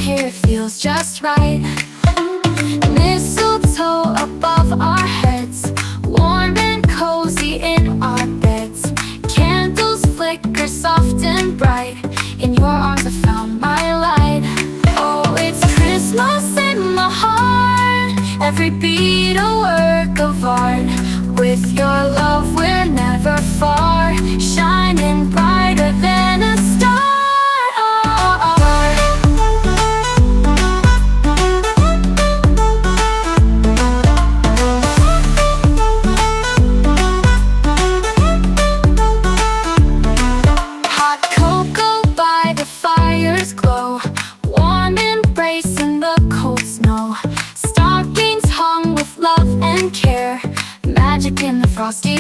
here feels just right. Mistletoe above our heads, warm and cozy in our beds. Candles flicker soft and bright, in your arms I found my light. Oh, it's Christmas in my heart, every beat a work of art. With your love we're never far, shining brighter than a star. Hot cocoa by the fire's glow, warm embrace in the cold snow. Stockings hung with love and care, magic in the frosty